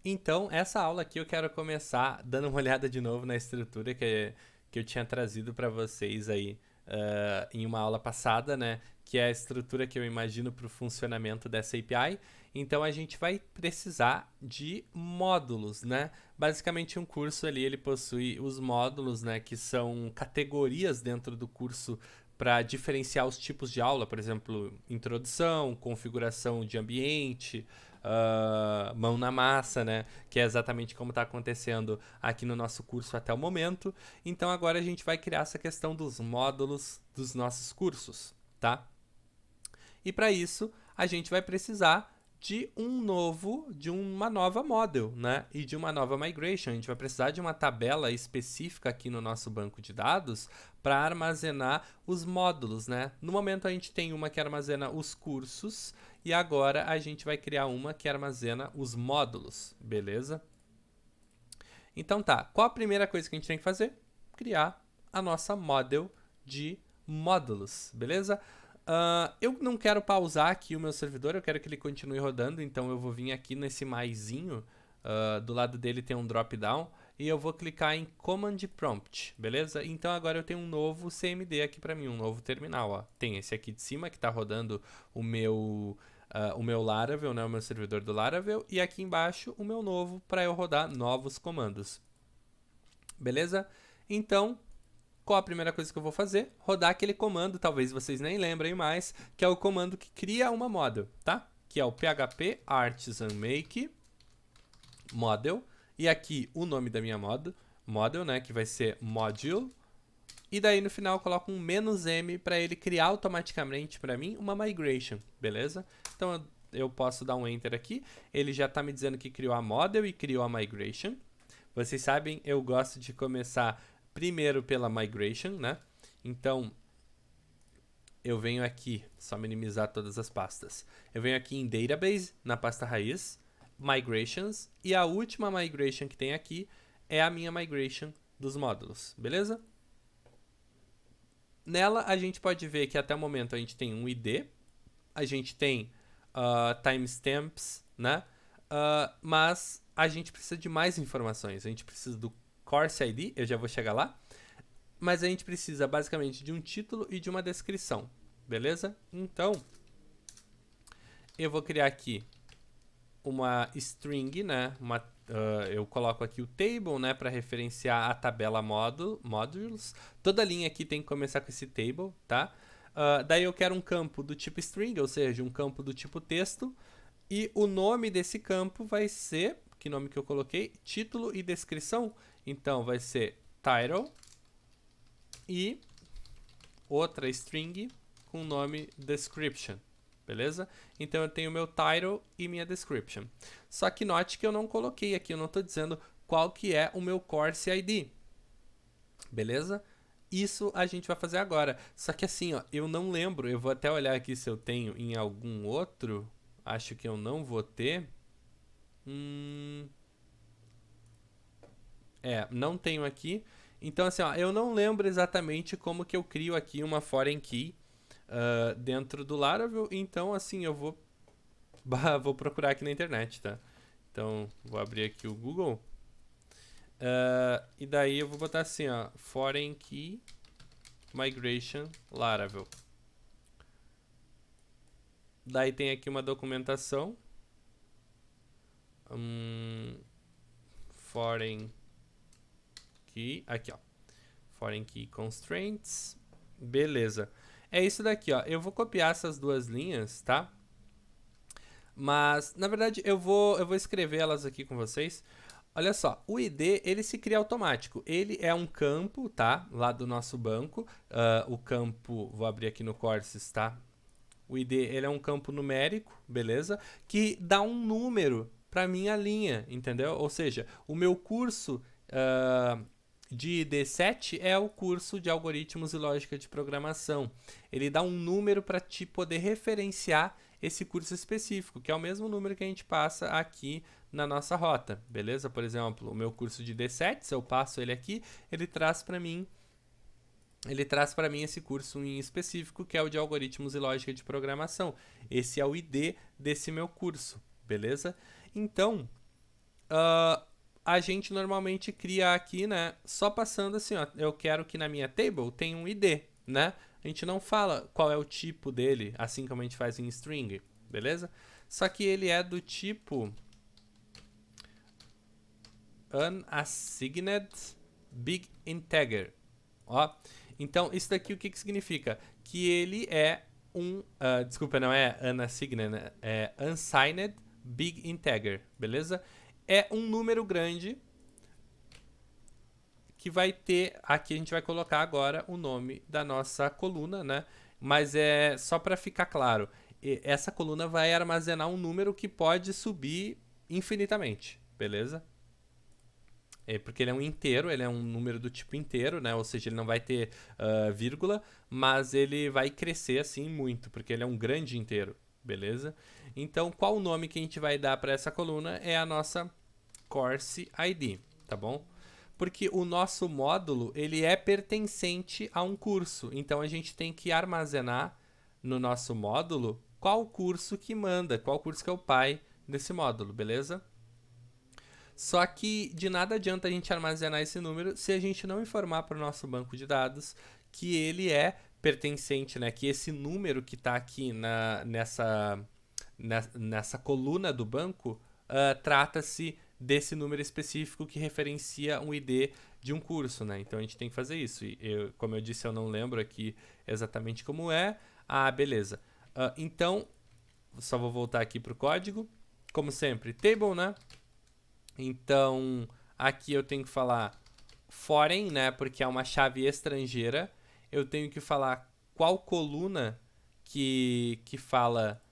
Então, essa aula aqui eu quero começar dando uma olhada de novo na estrutura que eu tinha trazido para vocês aí em uma aula passada, né? Que é a estrutura que eu imagino para o funcionamento dessa API. Então, a gente vai precisar de módulos, né? Basicamente, um curso ali ele possui os módulos, né? Que são categorias dentro do curso para diferenciar os tipos de aula, por exemplo, introdução, configuração de ambiente, mão na massa, né? Que é exatamente como está acontecendo aqui no nosso curso até o momento. Então agora a gente vai criar essa questão dos módulos dos nossos cursos, tá? E para isso a gente vai precisar de uma nova model, né? E de uma nova migration. A gente vai precisar de uma tabela específica aqui no nosso banco de dados para armazenar os módulos, né? No momento a gente tem uma que armazena os cursos e agora a gente vai criar uma que armazena os módulos, beleza? Então tá, qual a primeira coisa que a gente tem que fazer? Criar a nossa model de módulos, beleza? Eu não quero pausar aqui o meu servidor, eu quero que ele continue rodando, então eu vou vir aqui nesse maisinho, do lado dele tem um drop down, e eu vou clicar em Command Prompt, beleza? Então agora eu tenho um novo CMD aqui para mim, um novo terminal, ó. Tem esse aqui de cima que está rodando o meu Laravel, né, o meu servidor do Laravel, e aqui embaixo o meu novo para eu rodar novos comandos. Beleza? Então, qual a primeira coisa que eu vou fazer? Rodar aquele comando, talvez vocês nem lembrem mais, que é o comando que cria uma model, tá? Que é o php artisan make model, e aqui o nome da minha model, né, que vai ser module, e daí no final eu coloco um "-m" para ele criar automaticamente para mim uma migration, beleza? Então eu posso dar um enter aqui, ele já está me dizendo que criou a model e criou a migration. Vocês sabem, eu gosto de começar primeiro pela migration, né? Então eu venho aqui, só minimizar todas as pastas. Eu venho aqui em database, na pasta raiz, migrations, e a última migration que tem aqui é a minha migration dos módulos, beleza? Nela a gente pode ver que até o momento a gente tem um ID, a gente tem timestamps, né? Mas a gente precisa de mais informações. A gente precisa do course ID, eu já vou chegar lá. Mas a gente precisa basicamente de um título e de uma descrição, beleza? Então, eu vou criar aqui uma string, né? Eu coloco aqui o table, né, para referenciar a tabela modules. Toda linha aqui tem que começar com esse table, tá? Daí eu quero um campo do tipo string, ou seja, um campo do tipo texto. E o nome desse campo vai ser, que nome que eu coloquei? Título e descrição. Então vai ser title e outra string com o nome description, beleza? Então eu tenho meu title e minha description. Só que note que eu não coloquei aqui, eu não estou dizendo qual que é o meu course ID, beleza? Isso a gente vai fazer agora. Só que assim, ó, eu não lembro, eu vou até olhar aqui se eu tenho em algum outro. Acho que eu não vou ter. Não tenho aqui. Então, assim, ó, eu não lembro exatamente como que eu crio aqui uma foreign key dentro do Laravel. Então, assim, eu vou procurar aqui na internet, tá? Então, vou abrir aqui o Google. E daí eu vou botar assim, ó, foreign key migration Laravel. Daí tem aqui uma documentação. Foreign key, aqui ó, foreign key constraints, beleza. É isso daqui, ó. Eu vou copiar essas duas linhas, tá? Mas na verdade eu vou escrever elas aqui com vocês. Olha só, o ID ele se cria automático. Ele é um campo, tá? Lá do nosso banco. O campo, vou abrir aqui no Courses, tá? O ID ele é um campo numérico, beleza? Que dá um número para minha linha, entendeu? Ou seja, o meu curso de ID7 é o curso de algoritmos e lógica de programação. Ele dá um número para te poder referenciar esse curso específico, que é o mesmo número que a gente passa aqui na nossa rota, beleza? Por exemplo, o meu curso de D7, se eu passo ele aqui, ele traz para mim esse curso em específico, que é o de algoritmos e lógica de programação. Esse é o ID desse meu curso, beleza? Então, a gente normalmente cria aqui, né, só passando assim, ó, eu quero que na minha table tenha um ID, né? A gente não fala qual é o tipo dele, assim como a gente faz em string, beleza? Só que ele é do tipo unassigned big integer, ó. Então, isso daqui o que significa? Que ele é desculpa, não é unassigned, né? É unsigned big integer, beleza? É um número grande que vai ter, aqui a gente vai colocar agora o nome da nossa coluna, né? Mas é só para ficar claro, essa coluna vai armazenar um número que pode subir infinitamente, beleza? Porque ele é um inteiro, ele é um número do tipo inteiro, né? Ou seja, ele não vai ter vírgula, mas ele vai crescer assim muito, porque ele é um grande inteiro, beleza? Então, qual o nome que a gente vai dar para essa coluna é a nossa course ID, tá bom? Porque o nosso módulo, ele é pertencente a um curso. Então, a gente tem que armazenar no nosso módulo qual curso que manda, qual curso que é o pai desse módulo, beleza? Só que de nada adianta a gente armazenar esse número se a gente não informar para o nosso banco de dados que ele é pertencente, né? Que esse número que está aqui nessa coluna do banco trata-se desse número específico que referencia um ID de um curso, né? Então a gente tem que fazer isso. E como eu disse, eu não lembro aqui exatamente como é. Ah, beleza. Então, só vou voltar aqui para o código. Como sempre, table, né? Então, aqui eu tenho que falar foreign, né? Porque é uma chave estrangeira. Eu tenho que falar qual coluna que fala...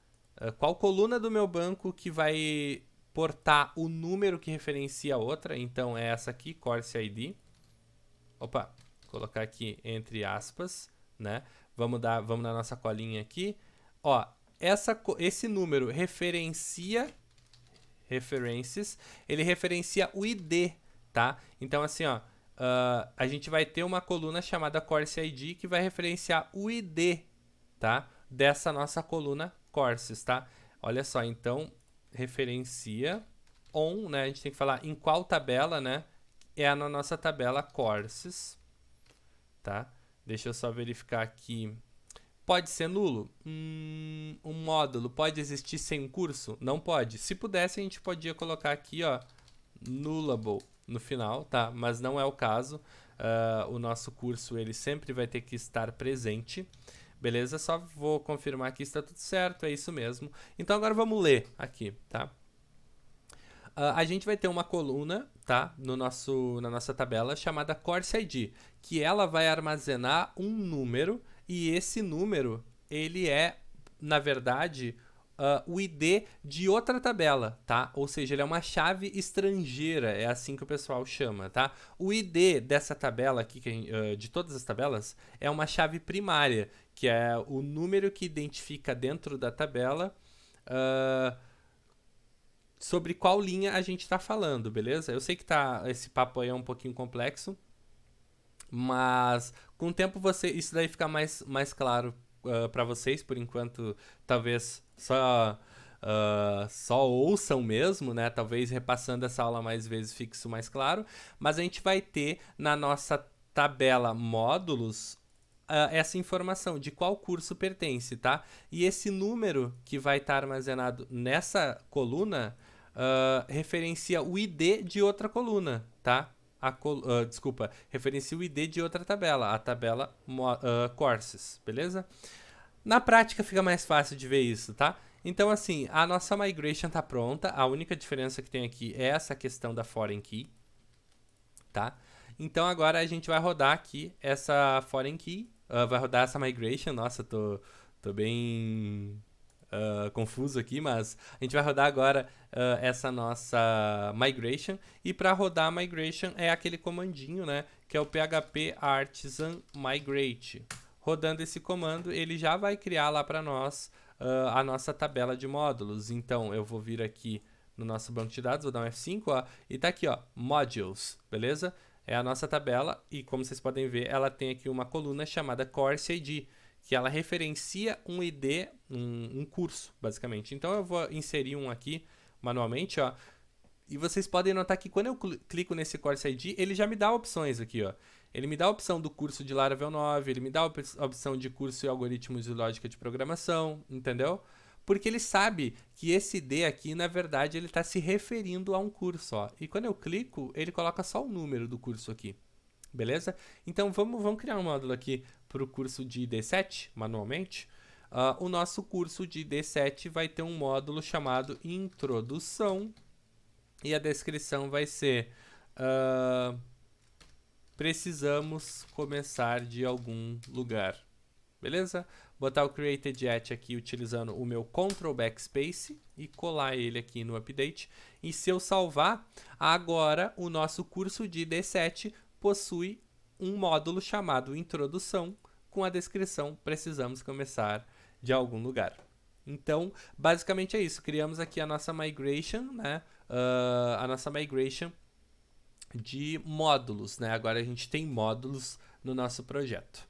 qual coluna do meu banco que vai portar o número que referencia a outra. Então, é essa aqui, course ID. Opa, colocar aqui entre aspas, né? Vamos na nossa colinha aqui. Ó, esse número references, ele referencia o ID, tá? Então, assim, ó, a gente vai ter uma coluna chamada Course ID que vai referenciar o ID, tá? Dessa nossa coluna Courses, tá? Olha só, então, referencia on, né? A gente tem que falar em qual tabela, né? É na nossa tabela Courses, tá? Deixa eu só verificar aqui. Pode ser nulo? Um módulo pode existir sem um curso? Não pode. Se pudesse, a gente podia colocar aqui, ó, nullable no final, tá? Mas não é o caso. O nosso curso, ele sempre vai ter que estar presente. Beleza? Só vou confirmar que está tudo certo, é isso mesmo. Então agora vamos ler aqui, tá? A gente vai ter uma coluna, tá? Na nossa tabela chamada Course ID, que ela vai armazenar um número e esse número, ele é, na verdade, o ID de outra tabela, tá? Ou seja, ele é uma chave estrangeira, é assim que o pessoal chama, tá? O ID dessa tabela aqui, de todas as tabelas, é uma chave primária, que é o número que identifica dentro da tabela sobre qual linha a gente está falando, beleza? Eu sei que esse papo aí é um pouquinho complexo, mas com o tempo isso daí fica mais claro para vocês. Por enquanto, talvez só ouçam mesmo, né? Talvez repassando essa aula mais vezes fique isso mais claro. Mas a gente vai ter na nossa tabela módulos essa informação de qual curso pertence, tá? E esse número que vai estar armazenado nessa coluna referencia o ID de outra coluna, tá? Desculpa, referencia o ID de outra tabela, a tabela courses, beleza? Na prática fica mais fácil de ver isso, tá? Então, assim, a nossa migration tá pronta. A única diferença que tem aqui é essa questão da foreign key, tá? Então, agora a gente vai rodar aqui essa foreign key, vai rodar essa migration. Nossa, tô bem confuso aqui, mas a gente vai rodar agora essa nossa migration. E para rodar a migration é aquele comandinho, né? Que é o php artisan migrate. Rodando esse comando, ele já vai criar lá para nós a nossa tabela de módulos. Então, eu vou vir aqui no nosso banco de dados, vou dar um F5, ó, e tá aqui, ó, modules, beleza? É a nossa tabela e, como vocês podem ver, ela tem aqui uma coluna chamada Course ID, que ela referencia um ID, um curso, basicamente. Então, eu vou inserir um aqui manualmente, ó, E vocês podem notar que quando eu clico nesse Course ID, ele já me dá opções aqui, ó. Ele me dá a opção do curso de Laravel 9, ele me dá a opção de curso em algoritmos e lógica de programação, entendeu? Porque ele sabe que esse D aqui, na verdade, ele está se referindo a um curso, ó. E quando eu clico, ele coloca só o número do curso aqui. Beleza? Então vamos criar um módulo aqui para o curso de D7, manualmente. O nosso curso de D7 vai ter um módulo chamado Introdução. E a descrição vai ser: precisamos começar de algum lugar. Beleza? Botar o Created At aqui utilizando o meu Ctrl Backspace e colar ele aqui no update. E se eu salvar, agora o nosso curso de D7 possui um módulo chamado Introdução, com a descrição: precisamos começar de algum lugar. Então, basicamente é isso. Criamos aqui a nossa migration, né? A nossa migration de módulos, né? Agora a gente tem módulos no nosso projeto.